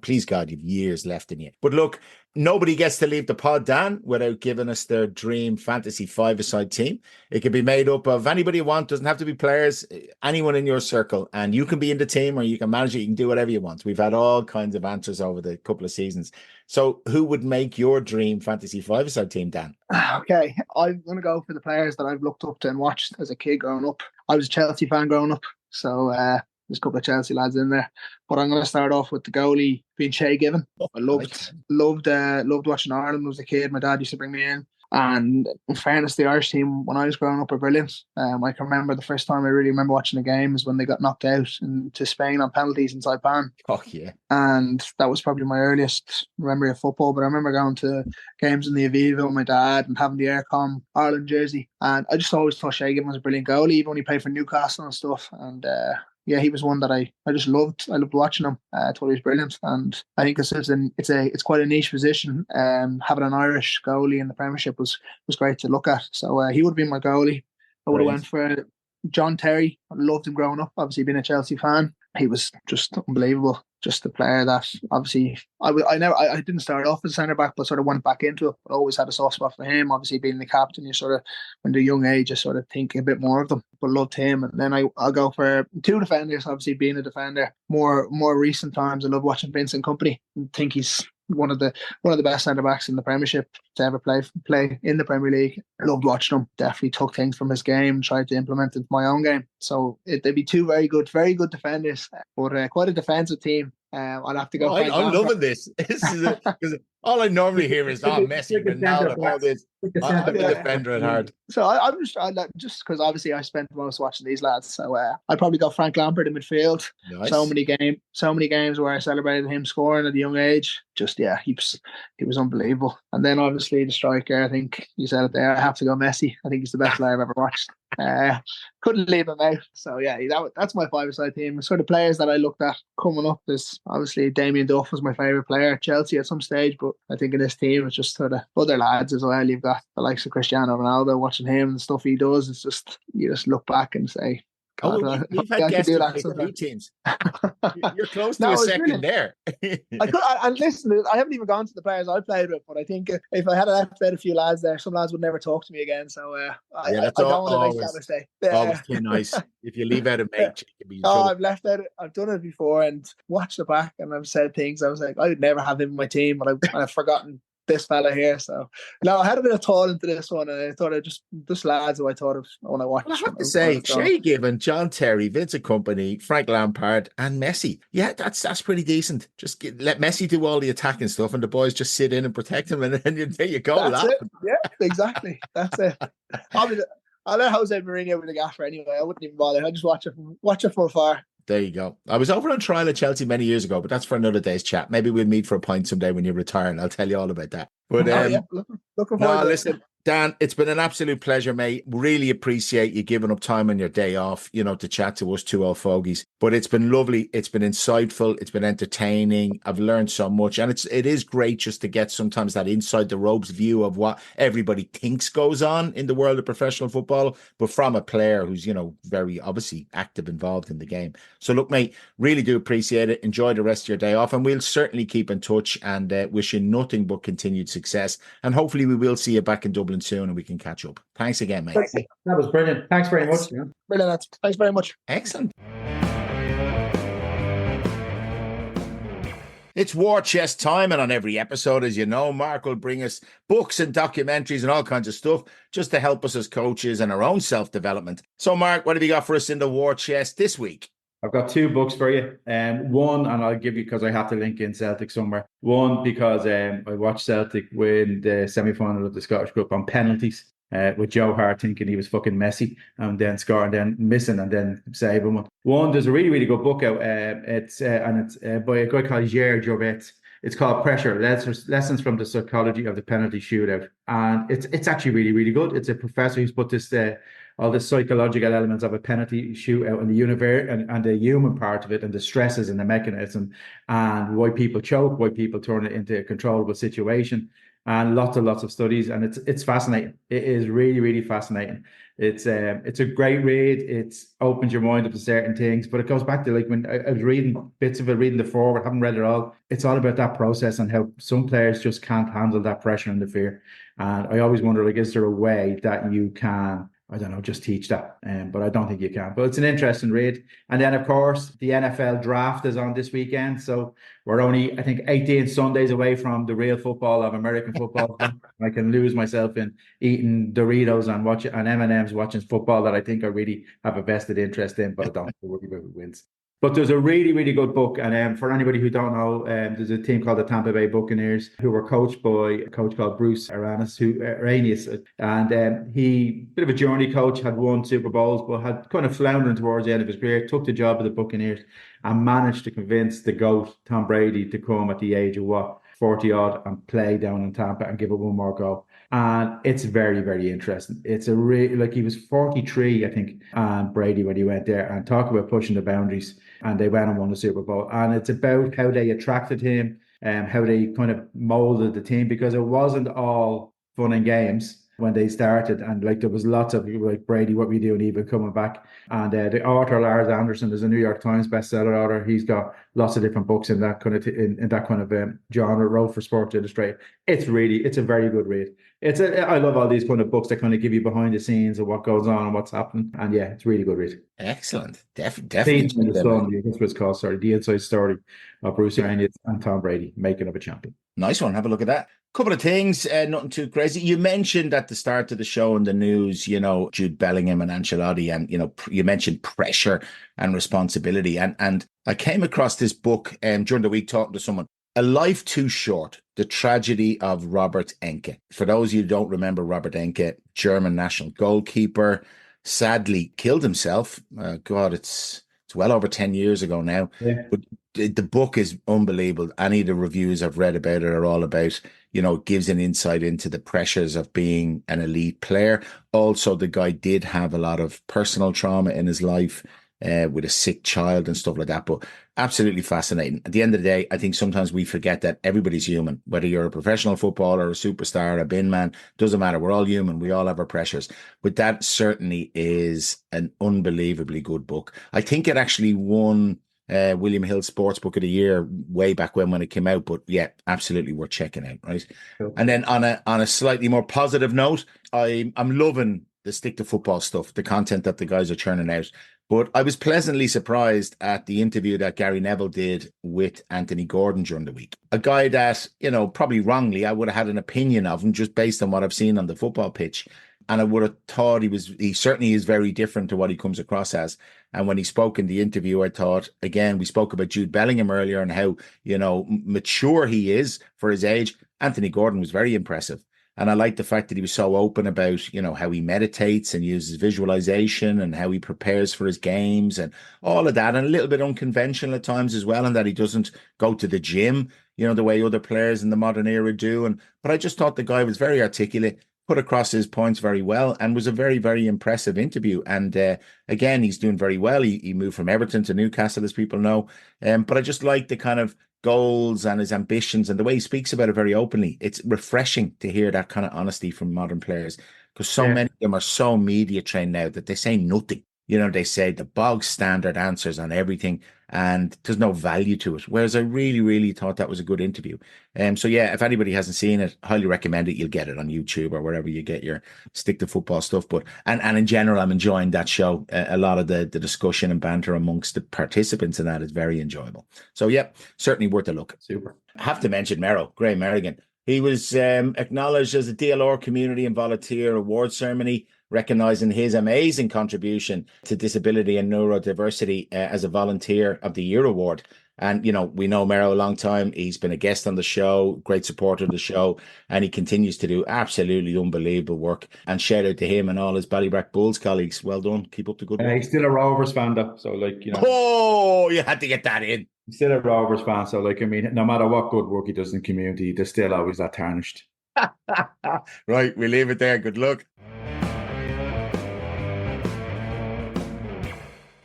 please God, you've years left in you. But look, nobody gets to leave the pod, Dan, without giving us their dream fantasy five-a-side team. It can be made up of anybody you want. Doesn't have to be players, anyone in your circle. And you can be in the team, or you can manage it. You can do whatever you want. We've had all kinds of answers over the couple of seasons. So who would make your dream fantasy five-a-side team, Dan? Okay, I'm going to go for the players that I've looked up to and watched as a kid growing up. I was a Chelsea fan growing up, so there's a couple of Chelsea lads in there. But I'm going to start off with the goalie being Shay Given. I loved watching Ireland as a kid. My dad used to bring me in. And in fairness, the Irish team when I was growing up were brilliant. I can remember the first time I really remember watching a game is when they got knocked out to Spain on penalties in Saipan. Oh, yeah. And that was probably my earliest memory of football. But I remember going to games in the Aviva with my dad and having the Aircom Ireland jersey. And I just always thought Shay Given was a brilliant goalie, even when he played for Newcastle and stuff. And yeah, he was one that I just loved. I loved watching him. I thought he was brilliant, and I think it's quite a niche position. Having an Irish goalie in the Premiership was great to look at. So he would have been my goalie. I would have went for John Terry. I loved him growing up. Obviously, being a Chelsea fan, he was just unbelievable. Just a player that obviously I didn't start off as a centre back, but sort of went back into it. But always had a soft spot for him. Obviously, being the captain, you sort of, when they're young age, you sort of think a bit more of them. But loved him. And then I'll go for 2 defenders. Obviously, being a defender, more recent times, I love watching Vincent Kompany. I think he's one of the best centre backs in the Premiership to ever play in the Premier League. I loved watching him. Definitely took things from his game, tried to implement it into my own game. So they'd be 2 very good defenders, but quite a defensive team. I'll have to go. I'm loving this. This is because all I normally hear is Messi, Ronaldo, all this. I'm a defender at heart. So I'm just because obviously I spent most watching these lads. So I'd probably go Frank Lampard in midfield. Nice. So many games where I celebrated him scoring at a young age. Just he was unbelievable. And then obviously the striker, I think you said it there. I have to go Messi. I think he's the best player I've ever watched. Couldn't leave him out. So yeah, that's my five-a-side team. The sort of players that I looked at coming up is obviously Damien Duff was my favourite player at Chelsea at some stage, but I think in this team it's just sort of other lads as well. You've got the likes of Cristiano Ronaldo, watching him and the stuff he does. It's just, you just look back and say, we've had guests in new teams. You're close to a second there. And listen, I haven't even gone to the players I played with, but I think if I had left out a few lads there, some lads would never talk to me again. So I don't want to say. Always too nice. If you leave out a mate, you can be in trouble. I've left out. I've done it before and watched it back, and I've said things. I was like, I would never have him in my team, but I've forgotten this fella here. So no, I had a bit of thought into this one, and I thought of just lads who I thought of when I watched. Well, I have to say, Shay Given, John Terry, Vincent Kompany, Frank Lampard, and Messi. Yeah, that's pretty decent. Just let Messi do all the attacking stuff, and the boys just sit in and protect him, and then there you go. That's it. Yeah, exactly. That's it. I'll let Jose Mourinho with the gaffer anyway. I wouldn't even bother. I just watch it from afar. There you go. I was over on trial at Chelsea many years ago, but that's for another day's chat. Maybe we'll meet for a pint someday when you retire, and I'll tell you all about that. But looking forward to listen, Dan, it's been an absolute pleasure, mate. Really appreciate you giving up time on your day off, to chat to us 2 old fogies. But it's been lovely. It's been insightful. It's been entertaining. I've learned so much. And it is great just to get sometimes that inside the ropes view of what everybody thinks goes on in the world of professional football, but from a player who's, very obviously active, involved in the game. So look, mate, really do appreciate it. Enjoy the rest of your day off. And we'll certainly keep in touch and wish you nothing but continued success. And hopefully we will see you back in Dublin soon and we can catch up. Thanks again, mate. That was brilliant. Thanks very much. Brilliant. Thanks very much. Excellent. It's war chest time, and on every episode, as you know, Mark will bring us books and documentaries and all kinds of stuff just to help us as coaches and our own self-development. So, Mark, what have you got for us in the war chest this week? I've got two books for you. One, and I'll give you because I have to link in Celtic somewhere. One, because I watched Celtic win the semi-final of the Scottish Cup on penalties. With Joe Hart thinking he was fucking messy and then scoring, then missing and then saving one. There's a really, really good book out. It's by a guy called Gérard Jouvet. It's called Pressure: Lessons from the Psychology of the Penalty Shootout, and it's actually really, really good. It's a professor who's put this all the psychological elements of a penalty shootout and the universe and the human part of it and the stresses and the mechanism and why people choke, why people turn it into a controllable situation. And lots of studies, and it's fascinating. It is really, really fascinating. It's a great read. It opens your mind up to certain things, but it goes back to like when I was reading bits of it, reading the forward, haven't read it all. It's all about that process and how some players just can't handle that pressure and the fear. And I always wonder, like, is there a way that you can, I don't know, just teach that? But I don't think you can. But it's an interesting read. And then, of course, the NFL draft is on this weekend. So we're only, I think, 18 Sundays away from the real football of American football. I can lose myself in eating Doritos and watching and M&Ms, watching football that I think I really have a vested interest in, but I don't worry about who wins. But there's a really, really good book. And for anybody who don't know, there's a team called the Tampa Bay Buccaneers who were coached by a coach called Bruce Arians, and he, bit of a journey coach, had won Super Bowls, but had kind of floundering towards the end of his career, took the job of the Buccaneers and managed to convince the GOAT, Tom Brady, to come at the age of 40 odd and play down in Tampa and give it one more go. And it's very, very interesting. It's a like he was 43, I think, and Brady when he went there, and talk about pushing the boundaries. And they went and won the Super Bowl. And it's about how they attracted him and how they kind of molded the team, because it wasn't all fun and games when they started, and like there was lots of like, Brady, what we doing, even coming back. And the author Lars Anderson is a New York Times bestseller author. He's got lots of different books in that kind of in that kind of genre. Wrote for Sports Illustrated. It's a very good read. I love all these kind of books that kind of give you behind the scenes of what goes on and what's happening. And yeah, it's a really good read. Excellent. Definitely. That's what it's called. Sorry, the inside story of Bruce Arians and Tom Brady, making of a champion. Nice one. Have a look at that. Couple of things, nothing too crazy. You mentioned at the start of the show in the news, Jude Bellingham and Ancelotti, and, you mentioned pressure and responsibility. And I came across this book during the week talking to someone, A Life Too Short, The Tragedy of Robert Enke. For those of you who don't remember Robert Enke, German national goalkeeper, sadly killed himself. God, it's well over 10 years ago now. Yeah. But the book is unbelievable. Any of the reviews I've read about it are all about, it gives an insight into the pressures of being an elite player. Also, the guy did have a lot of personal trauma in his life with a sick child and stuff like that. But absolutely fascinating. At the end of the day, I think sometimes we forget that everybody's human, whether you're a professional footballer, a superstar, a bin man, doesn't matter. We're all human. We all have our pressures. But that certainly is an unbelievably good book. I think it actually won William Hill Sports Book of the Year way back when it came out. But yeah, absolutely worth checking out, right? Cool. And then on a slightly more positive note, I'm loving the stick to football stuff, the content that the guys are churning out. But I was pleasantly surprised at the interview that Gary Neville did with Anthony Gordon during the week. A guy that, probably wrongly, I would have had an opinion of him just based on what I've seen on the football pitch. And I would have thought he certainly is very different to what he comes across as. And when he spoke in the interview, I thought, again, we spoke about Jude Bellingham earlier and how, mature he is for his age. Anthony Gordon was very impressive. And I like the fact that he was so open about, how he meditates and uses visualization and how he prepares for his games and all of that. And a little bit unconventional at times as well, and that he doesn't go to the gym, the way other players in the modern era do. But I just thought the guy was very articulate, put across his points very well, and was a very, very impressive interview. And again, he's doing very well. He moved from Everton to Newcastle, as people know. But I just like the kind of goals and his ambitions and the way he speaks about it very openly. It's refreshing to hear that kind of honesty from modern players, because so many of them are so media trained now that they say nothing. they say the bog standard answers on everything and there's no value to it. Whereas I really, really thought that was a good interview. So yeah, if anybody hasn't seen it, highly recommend it. You'll get it on YouTube or wherever you get your stick to football stuff. But and in general, I'm enjoying that show. A lot of the discussion and banter amongst the participants in that is very enjoyable. So yeah, certainly worth a look. Super. I have to mention Graham Merrigan. He was acknowledged as a DLR Community and Volunteer Award Ceremony, recognizing his amazing contribution to disability and neurodiversity as a Volunteer of the Year award. And, we know Mero a long time. He's been a guest on the show, great supporter of the show, and he continues to do absolutely unbelievable work. And shout out to him and all his Ballybrack Bulls colleagues. Well done. Keep up the good work. He's still a Rovers fan, though. So, Oh, you had to get that in. He's still a Rovers fan. So, no matter what good work he does in the community, there's still always that tarnished. Right, we leave it there. Good luck.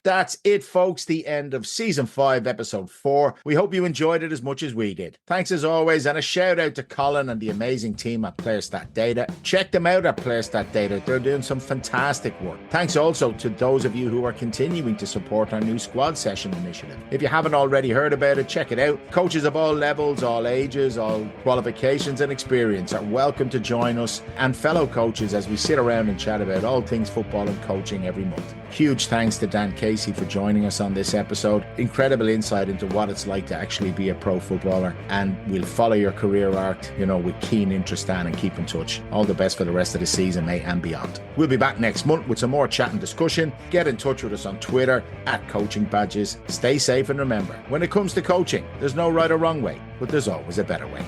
That's it, folks. The end of Season 5, Episode 4. We hope you enjoyed it as much as we did. Thanks as always, and a shout out to Colin and the amazing team at PlayerStatData. Check them out at PlayerStatData. They're doing some fantastic work. Thanks also to those of you who are continuing to support our new squad session initiative. If you haven't already heard about it, check it out. Coaches of all levels, all ages, all qualifications and experience are welcome to join us and fellow coaches as we sit around and chat about all things football and coaching every month. Huge thanks to Dan Casey for joining us on this episode. Incredible insight into what it's like to actually be a pro footballer, and we'll follow your career arc, with keen interest and keep in touch. All the best for the rest of the season, mate, and beyond. We'll be back next month with some more chat and discussion. Get in touch with us on Twitter at Coaching Badges. Stay safe and remember, when it comes to coaching, there's no right or wrong way, but there's always a better way.